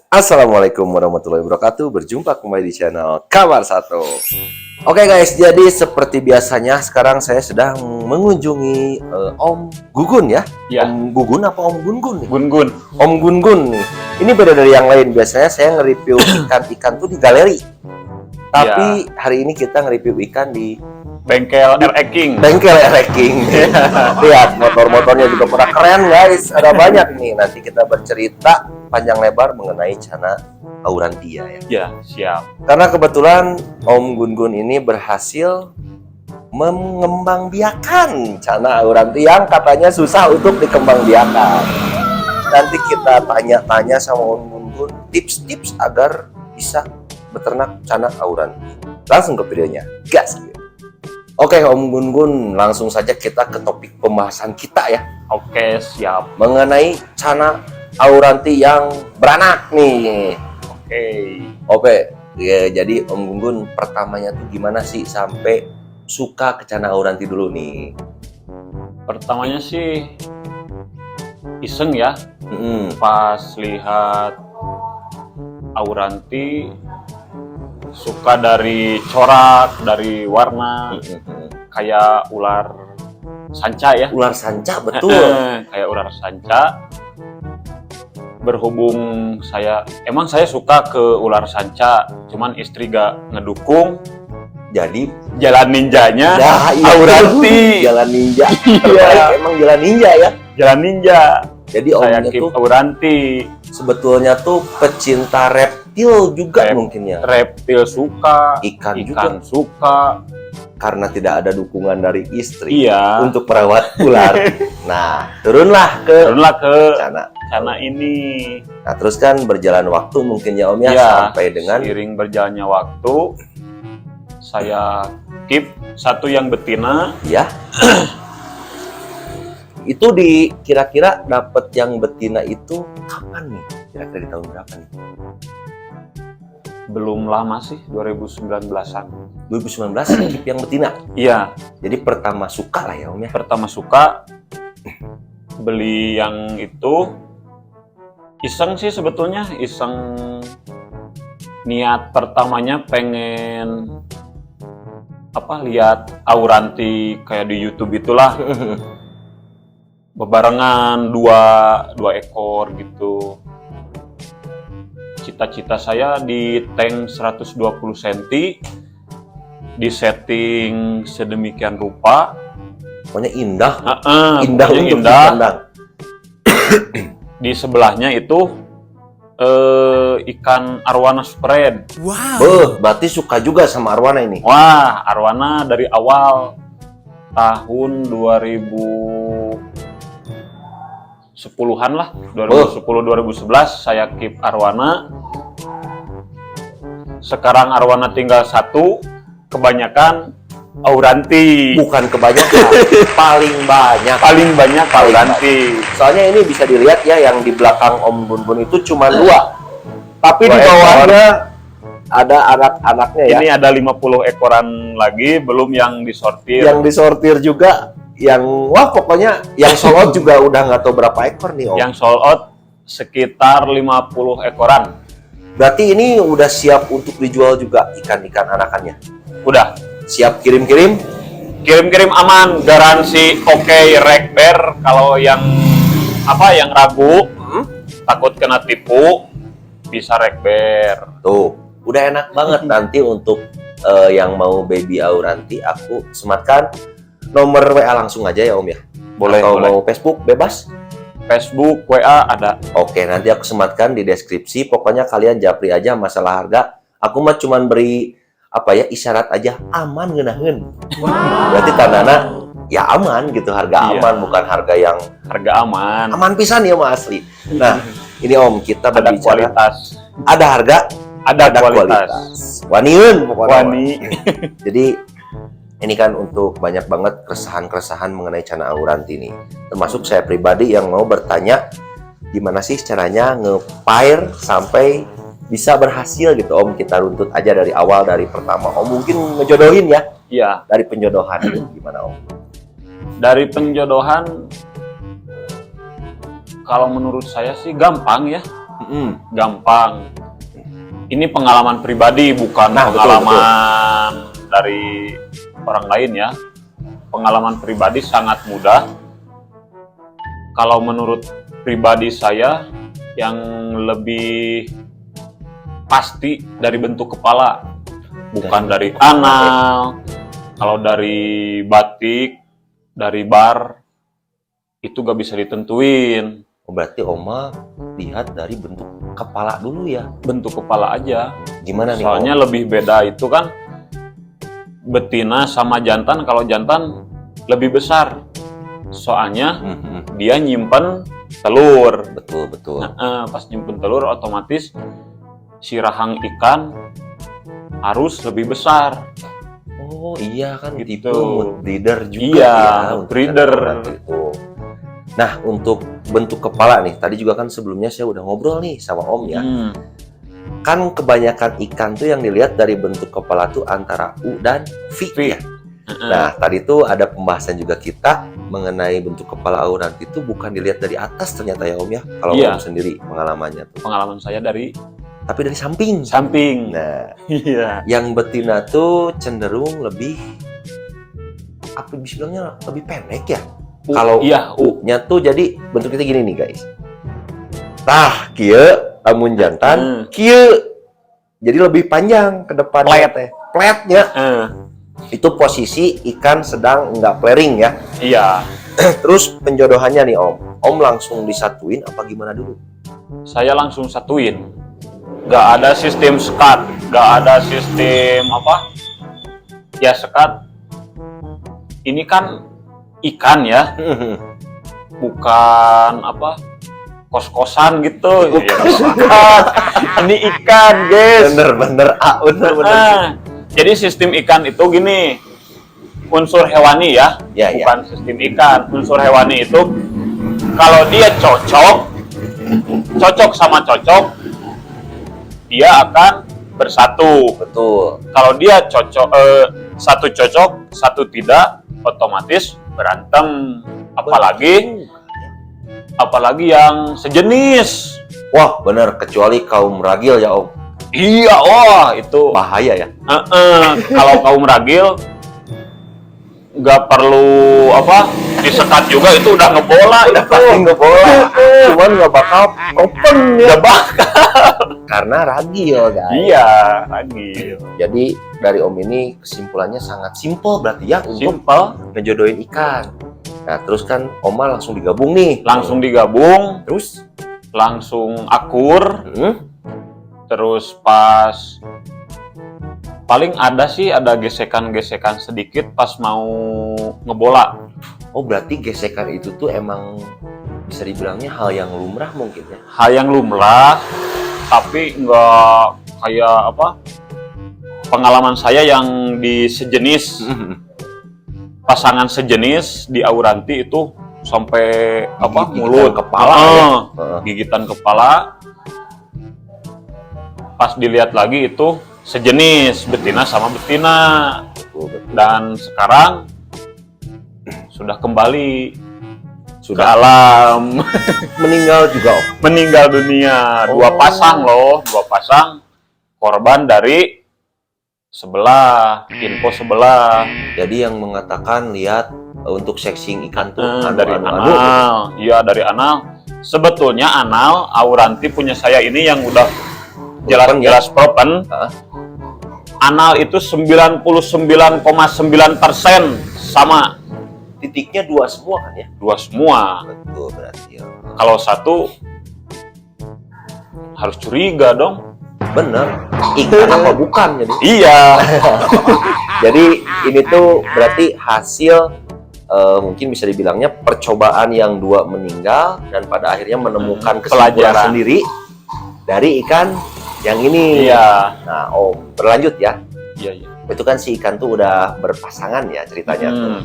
Assalamualaikum warahmatullahi wabarakatuh. Berjumpa kembali di channel Kabar Satu. Oke guys, jadi seperti biasanya sekarang saya sedang mengunjungi Om Gugun ya. Ya. Om Gugun apa Om Gungun nih? Gun-gun. Om Gungun nih. Ini beda dari yang lain. Biasanya saya nge-review ikan-ikan tuh di galeri. Tapi hari ini kita nge-review ikan di Bengkel R.E. King. Bengkel R.E. King. Lihat motor-motornya juga pada keren guys. Ada banyak nih. Nanti kita bercerita panjang lebar mengenai Cana aurantia ya. Ya, siap. Karena kebetulan Om Gun-Gun ini berhasil mengembangbiakan Cana aurantia yang katanya susah untuk dikembangbiakan. Nanti kita tanya-tanya sama Om Gun-Gun tips-tips agar bisa beternak Cana aurantia. Langsung ke videonya. Gas. Oke Om Gun-Gun, langsung saja kita ke topik pembahasan kita ya. Oke, siap. Mengenai Cana aurantia yang beranak nih. Oke, ya, jadi Om Gun-Gun pertamanya tuh gimana sih sampai suka ke Cana aurantia dulu nih? Pertamanya sih iseng ya. Pas lihat aurantia suka dari corak, dari warna, kayak ular sanca ya. Ular sanca, betul. Kayak ular sanca. Berhubung emang saya suka ke ular sanca, cuman istri gak ngedukung. Jadi Jalan ninjanya iya, aurantia. jalan ninja. Terbaik emang jalan ninja ya. Jalan ninja. Jadi Saya omnya keep tuh aurantia. sebetulnya tuh pecinta reptil juga mungkin ya. Reptil suka, Ikan ikan juga. suka. Karena tidak ada dukungan dari istri Iya. untuk merawat ular. Nah, turunlah ke Cana Cana. ini. Nah, terus kan berjalan waktu mungkin ya Om ya, Iya, sampai dengan seiring berjalannya waktu, saya keep satu yang betina. ya. Itu di kira-kira dapat yang betina itu kapan nih? Kira-kira di tahun berapa nih? Belum lama sih, 2019-an. 2019 keep yang betina. Iya, Jadi pertama suka lah ya Om ya. pertama suka beli yang itu. Iseng sih sebetulnya, niat pertamanya pengen lihat aurantia kayak di YouTube itulah. Bebarengan dua ekor gitu. Cita-cita saya di tank 120 cm, di setting sedemikian rupa. Pokoknya indah. Indah untuk indah. dipandang. Di sebelahnya itu ikan arwana spread. Berarti suka juga sama arwana ini. Wah, arwana dari awal tahun 2010-an lah, 2010-2011 saya keep arwana. Sekarang arwana tinggal satu, kebanyakan aurantia. Bukan kebanyakan, paling banyak aurantia. Soalnya ini bisa dilihat ya, yang di belakang Om Gun-Gun itu cuma dua. Tapi di Dua bawahnya ada anak-anaknya ya. Ini ada 50 ekoran lagi, belum yang disortir. Yang disortir juga, yang wah pokoknya yang sold out juga udah nggak tahu berapa ekor nih Om. Yang sold out sekitar 50 ekoran. Berarti ini udah siap untuk dijual juga ikan-ikan anakannya. Udah. Siap kirim-kirim. Kirim-kirim aman, garansi oke, rekber. Kalau yang ragu, takut kena tipu, bisa rekber. Tuh, udah enak banget nanti untuk yang mau baby aurantia, aku sematkan nomor WA langsung aja ya Om ya. Boleh, Atau boleh. mau Facebook bebas? Facebook, WA ada. Oke, nanti aku sematkan di deskripsi. Pokoknya kalian japri aja masalah harga. Aku mah cuman beri isyarat aja aman ngeunaheun. Berarti tandana ya aman gitu, harga Iya. aman, bukan harga yang Harga aman. aman pisan ya mah asli. Nah, ini Om kita Ada berbicara kualitas. ada harga, Ada kualitas. Waniun pokoknya. Wani. Jadi ini kan untuk banyak banget keresahan-keresahan mengenai Cana aurantia ini. Termasuk saya pribadi yang mau bertanya gimana sih caranya nge-pair sampai bisa berhasil gitu Om. Kita runtut aja dari awal, dari pertama Om mungkin ngejodohin ya. Iya. Dari penjodohan gimana Om? Dari penjodohan, kalau menurut saya sih gampang ya. gampang. Ini pengalaman pribadi, bukan Nah, pengalaman dari orang lain ya. Pengalaman pribadi sangat mudah. Kalau menurut pribadi saya, yang lebih pasti dari bentuk kepala, bukan dari anal. Kalau dari batik, dari bar, itu gak bisa ditentuin. Oh, berarti Oma lihat dari bentuk kepala dulu ya? Bentuk kepala aja. Gimana nih? Soalnya Om? lebih beda itu kan betina sama jantan. Kalau jantan lebih besar. Soalnya dia nyimpen telur. Betul. Pas nyimpen telur otomatis si rahang ikan harus lebih besar. Oh iya kan, Gitu. tipe mood breeder juga Iya, ya. Untuk breeder. ikan itu. Nah, untuk bentuk kepala nih, tadi juga kan sebelumnya saya udah ngobrol nih sama Om ya. Kan kebanyakan ikan tuh yang dilihat dari bentuk kepala tuh antara U dan V ya. Nah, tadi tuh ada pembahasan juga kita mengenai bentuk kepala auranti itu bukan dilihat dari atas ternyata ya Om ya. Kalau Iya. Om sendiri pengalamannya tuh. Pengalaman saya dari Tapi dari samping. samping. Nah, Iya. yang betina tuh cenderung lebih, apa bisa bilangnya, lebih pendek ya. Kalau iya, U-nya tuh jadi bentuk kita gini nih guys. Tah, kieu amun jantan, kieu. Jadi lebih panjang ke depannya teh. Pletnya. Itu posisi ikan sedang nggak flaring ya. Iya. Terus penjodohannya nih Om. Om langsung disatuin apa gimana dulu? Saya langsung satuin. Gak ada sistem sekat, gak ada sistem apa? Ya sekat. Ini kan ikan ya, bukan apa? Kos-kosan gitu. Ini ikan, guys. Bener. Bener. Jadi sistem ikan itu gini, unsur hewani ya, Ya, bukan sistem ikan. Unsur hewani itu kalau dia cocok sama cocok, dia akan bersatu. Betul. Kalau dia satu cocok, satu tidak, otomatis berantem. Apalagi yang sejenis. Wah, bener. Kecuali kaum ragil ya Om. Iya, wah itu Bahaya ya. Kalau kaum ragil nggak perlu disekat juga, itu udah ngebola itu. Nggak bola. Cuman nggak bakal open ya. Nggak bakal. Karena ragil guys. Iya, ragil. Jadi dari Om ini kesimpulannya sangat simpel berarti ya untuk Simpel. ngejodohin ikan. Nah terus kan Oma langsung digabung nih. Langsung digabung, Terus? langsung akur. Hmm? Terus pas paling ada gesekan-gesekan sedikit pas mau ngebola. Oh berarti gesekan itu tuh emang bisa dibilangnya hal yang lumrah mungkin ya? Hal yang lumrah, tapi nggak kayak pengalaman saya yang di sejenis, pasangan sejenis di auranti itu sampai mulut, kepala ya? gigitan kepala. Pas dilihat lagi itu sejenis, betina sama betina. Betul. Dan sekarang sudah kembali ke Sudah alam. meninggal juga Om? Meninggal dunia. Dua pasang korban dari info sebelah. Jadi yang mengatakan lihat untuk sexing ikan tuh Dari anal. Iya, dari anal. Sebetulnya anal auranti punya saya ini yang udah jelas propen. Anal itu 99,9% sama. Titiknya dua semua kan ya? Dua semua. Betul berarti ya. Kalau satu harus curiga dong. Bener. Ikan apa bukan jadi? Iya. Jadi ini tuh berarti hasil mungkin bisa dibilangnya percobaan yang dua meninggal dan pada akhirnya menemukan kesimpulan pelajaran sendiri dari ikan yang ini. Iya. Nah Om, berlanjut ya. Iya. Itu kan si ikan tuh udah berpasangan ya ceritanya tuh.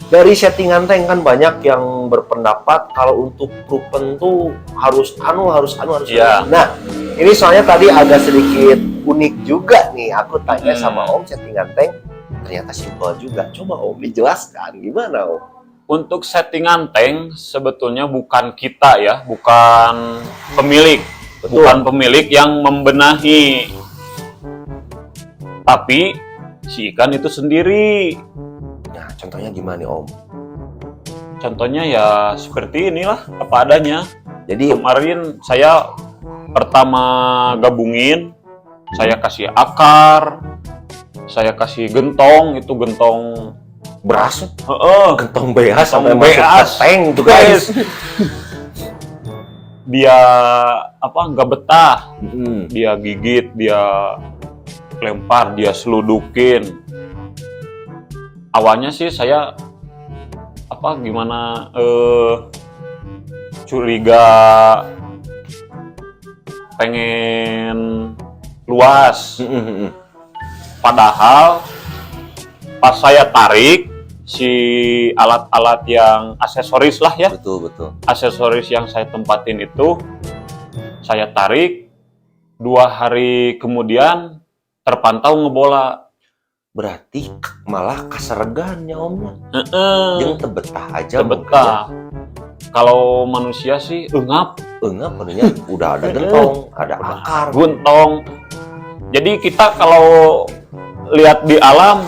Dari settingan tank kan banyak yang berpendapat kalau untuk proven tuh harus Iya. Nah, ini soalnya tadi agak sedikit unik juga nih. Aku tanya sama Om settingan tank, ternyata simpel juga. Coba Om dijelaskan gimana Om? Untuk settingan tank sebetulnya bukan kita ya, bukan pemilik. Betul. bukan pemilik yang membenahi, tapi si ikan itu sendiri. Nah, contohnya gimana nih Om? Contohnya ya seperti inilah apa adanya. Jadi Kemarin saya pertama gabungin, saya kasih akar, saya kasih gentong, itu gentong beras, gentong gentong beas sampai Gentong masuk beas. ke tank tuh guys. Dia apa nggak betah, Mm-mm. dia gigit, dia lempar, dia seludukin. Awalnya sih saya apa gimana curiga, pengen luas. Mm-mm. Padahal pas saya tarik si alat-alat yang aksesoris lah ya, Betul betul. aksesoris yang saya tempatin itu, saya tarik 2 hari kemudian terpantau ngebola. Berarti malah kaseregannya Omnya. Heeh. Yang tebetah aja Betah. Kalau manusia sih engap, enggak padahal udah ada gentong, ada akar. guntong. Jadi kita kalau lihat di alam,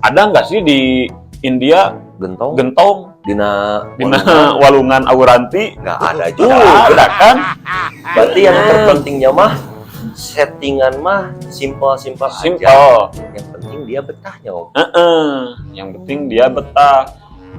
ada nggak sih di India Gentong gentong dina dina walungan Auranti? nggak ada juga. Ada kan? Berarti yang terpentingnya mah settingan mah simpel-simpel aja. Simple. Yang penting dia betahnya Om. Yang penting dia betah.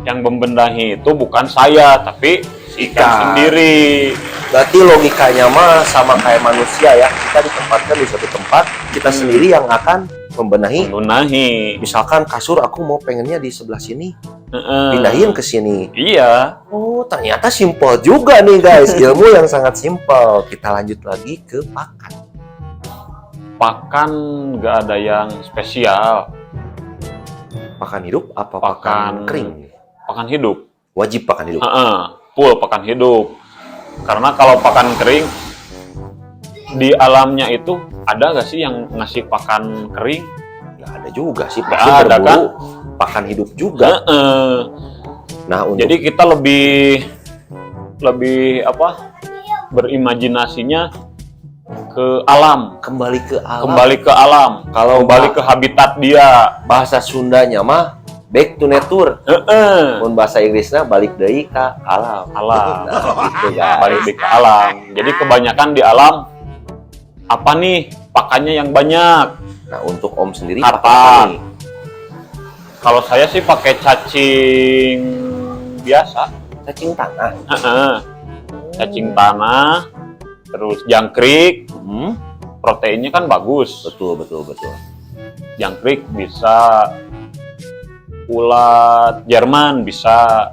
Yang membenahi itu bukan saya, tapi si ikan Ikan. sendiri. Berarti logikanya mah sama kayak manusia ya. Kita ditempatkan di suatu tempat, kita sendiri yang akan membenahi. Membenahi. Misalkan kasur aku mau pengennya di sebelah sini, Heeh. pindahin ke sini. Iya. Oh, ternyata simpel juga nih guys. Ilmu yang sangat simpel. Kita lanjut lagi ke pakan. Pakan nggak ada yang spesial. Pakan hidup apa Pakan- pakan kering? Pakan hidup. Wajib pakan hidup. Heeh. Full pakan hidup. Karena kalau pakan kering, di alamnya itu ada nggak sih yang ngasih pakan kering? Nggak ada juga sih. Nggak Pasti ada, berburu kan? pakan hidup juga. Heeh. Nah, untuk Jadi kita lebih apa? Berimajinasinya ke alam, kembali ke alam. kembali ke alam, Kalau kembali ke habitat dia. bahasa Sundanya mah back to nature. Heeh. Mun bahasa Inggrisnya balik deui ka alam. Alam. Nah, gitu guys. Balik deh ke alam. Jadi kebanyakan di alam apa nih pakannya yang banyak? Nah, untuk Om sendiri Kata. pakai apa nih? Kalau saya sih pakai cacing biasa. Cacing tanah. Heeh. Cacing tanah, terus jangkrik, Hmm, proteinnya kan bagus. betul betul betul. Jangkrik bisa, ulat Jerman bisa,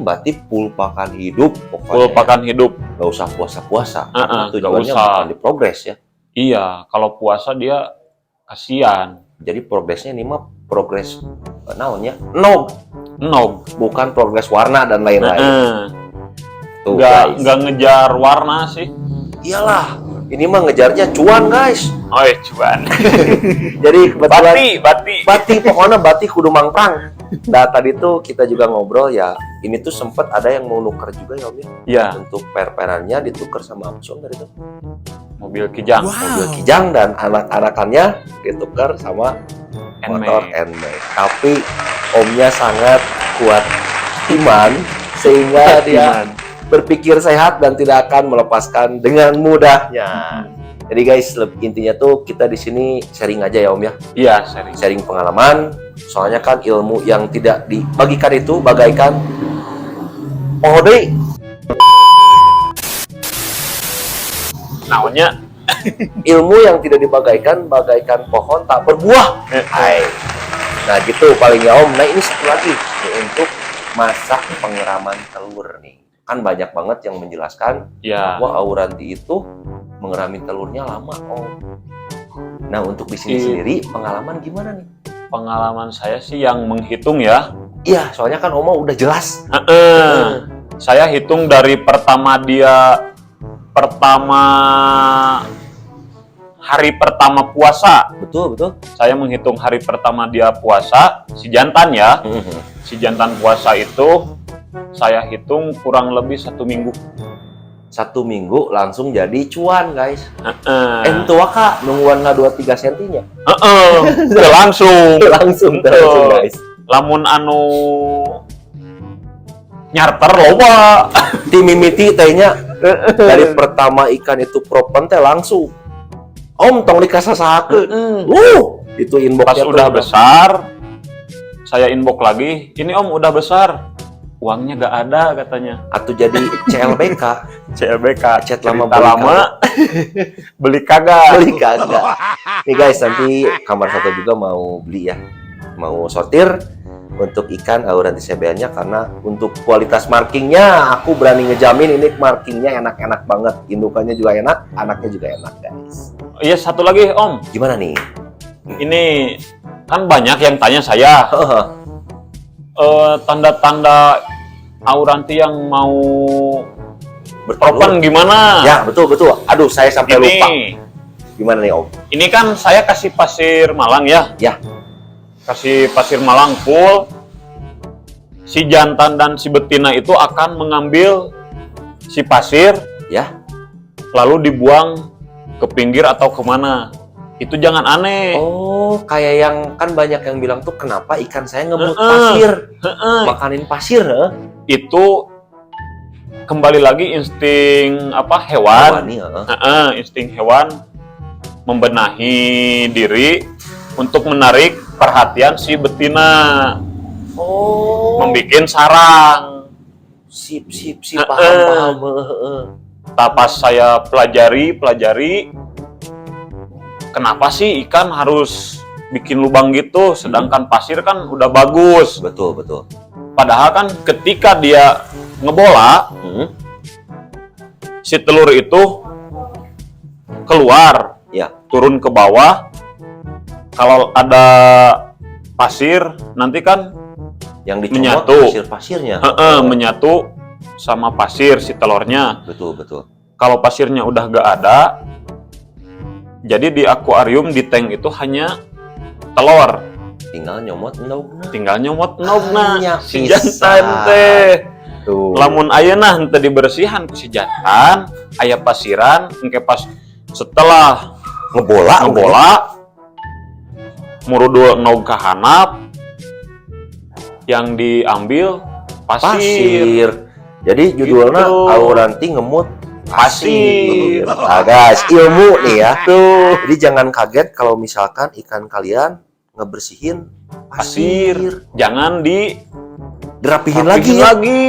Berarti full pakan hidup pokoknya. full pakan hidup. Nggak usah puasa-puasa. Karena Nggak tujuannya usah. bukan di progres ya. Iya, kalau puasa dia kasihan. Jadi progresnya ini mah progres naon ya? Nog, Nog. bukan progres warna dan lain-lain. Heeh. Tuh Nggak guys. ngejar warna sih. Iyalah, ini mah ngejarnya cuan guys. Oh ya, cuan. Jadi kebetulan Bati. pokoknya bati kudu mangprang. Nah tadi tuh kita juga ngobrol ya, ini tuh sempet ada yang mau nuker juga ya Om ya. Iya, Untuk per-perannya ditukar sama apa sih Om dari itu? mobil kijang. Mobil kijang dan anak-anakannya ditukar sama motor Nmax. Nmax. Tapi Omnya sangat kuat iman sehingga dia berpikir sehat dan tidak akan melepaskan dengan mudahnya. Jadi guys, intinya tuh kita di sini sharing aja ya Om ya. Iya, sering. Sharing pengalaman. Soalnya kan ilmu yang tidak dibagikan itu bagaikan pohon. Namanya Ilmu yang tidak dibagaikan bagaikan pohon tak berbuah. Hai. Nah gitu paling ya Om. Nah ini satu lagi nih, untuk masa pengeraman telur nih. Kan banyak banget yang menjelaskan ya. bahwa Auranti itu mengerami telurnya lama Om. Nah untuk di sini Iya. sendiri pengalaman gimana nih? Pengalaman saya sih yang menghitung ya. Iya soalnya kan Oma udah jelas. Saya hitung dari hari pertama puasa. Betul betul. Saya menghitung hari pertama dia puasa, si jantan ya. Si jantan puasa itu saya hitung kurang lebih 1 minggu. 1 minggu langsung jadi cuan guys. Heeh. Ento kak nungguan na 2-3 sentinya. Langsung langsung guys. lamun anu nyarter loba Ti mimiti tehnya dari pertama ikan itu propen teh langsung. Om tong dikasasakeun. Itu inbox pas udah besar saya inbox lagi, ini om udah besar, uangnya gak ada katanya. Atau jadi CLBK. CLBK Chat cerita lama lama beli kagak. beli kagak. Nih guys, nanti kamar satu juga mau beli ya, mau sortir untuk ikan Auranti CBN-nya, karena untuk kualitas markingnya aku berani ngejamin ini markingnya enak-enak banget, indukannya juga enak, anaknya juga enak guys. Iya, satu lagi om, Gimana nih? ini kan banyak yang tanya saya tanda-tanda Auranti yang mau berpropen gimana? Ya betul. Aduh saya sampai Ini, lupa. Gimana nih om? ini kan saya kasih pasir Malang ya. Ya. Kasih pasir Malang full. Si jantan dan si betina itu akan mengambil si pasir, Ya. lalu dibuang ke pinggir atau kemana. Itu jangan aneh. Oh, kayak yang kan banyak yang bilang tuh kenapa ikan saya ngemut pasir, makanin pasir, Itu kembali lagi insting hewan. Nih, Insting hewan membenahi diri untuk menarik perhatian si betina. Oh, Membikin sarang. sip, paham. Pas saya pelajari, kenapa sih ikan harus bikin lubang gitu, sedangkan pasir kan udah bagus. Betul. Padahal kan ketika dia ngebola, si telur itu keluar, Ya. turun ke bawah. Kalau ada pasir, nanti kan Yang dicomot Menyatu. pasir-pasirnya. menyatu sama pasir si telurnya. Betul. Kalau pasirnya udah gak ada, jadi di akuarium, di tank itu hanya telur. Tinggal nyomot endogna. Tinggal nyomot nogna Hanya si pisan. jantan teh. Tuh. Lamun ayeuna henteu dibersihan ku si jantan, aya pasiran, engke pas setelah ngebola murudul nog ka handap, yang diambil pasir. Jadi judulnya Gitu. Auranti ngemut Pasir. Nah guys, ilmu nih ya. Jadi jangan kaget kalau misalkan ikan kalian ngebersihin pasir. Jangan Dirapihin rapihin lagi ya. lagi.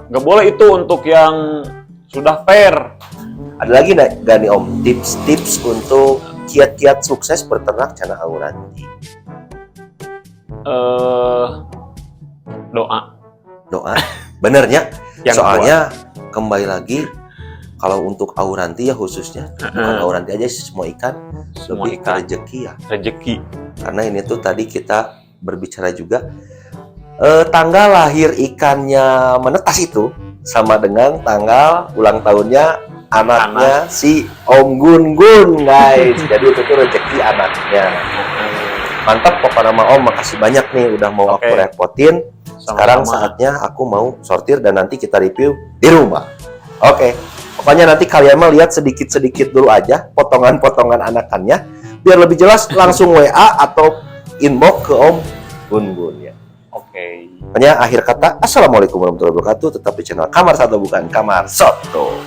Nggak boleh itu untuk yang sudah fair. Ada lagi nggak nih om tips-tips untuk kiat-kiat sukses berternak Cana Auranti? Doa. Benernya. Yang Soalnya kembali lagi kalau untuk Auranti ya khususnya, bukan Auranti aja sih, semua ikan Semua lebih ke ikan. rezeki ya. Rezeki. Karena ini tuh tadi kita berbicara juga tanggal lahir ikannya menetas itu sama dengan tanggal ulang tahunnya anaknya si Om Gun Gun guys. Jadi itu tuh rezeki anaknya. Mantap pokoknya nama Om, makasih banyak nih udah mau Oke. aku repotin. Sekarang Sama-sama. saatnya aku mau sortir dan nanti kita review di rumah. Oke. Pokoknya nanti kalian mah lihat sedikit-sedikit dulu aja potongan-potongan anakannya. Biar lebih jelas langsung WA atau inbox ke Om Gun Gun ya. Oke. Pokoknya akhir kata, Assalamualaikum warahmatullahi wabarakatuh. Tetap di channel Kamar Satu Bukan Kamar Soto.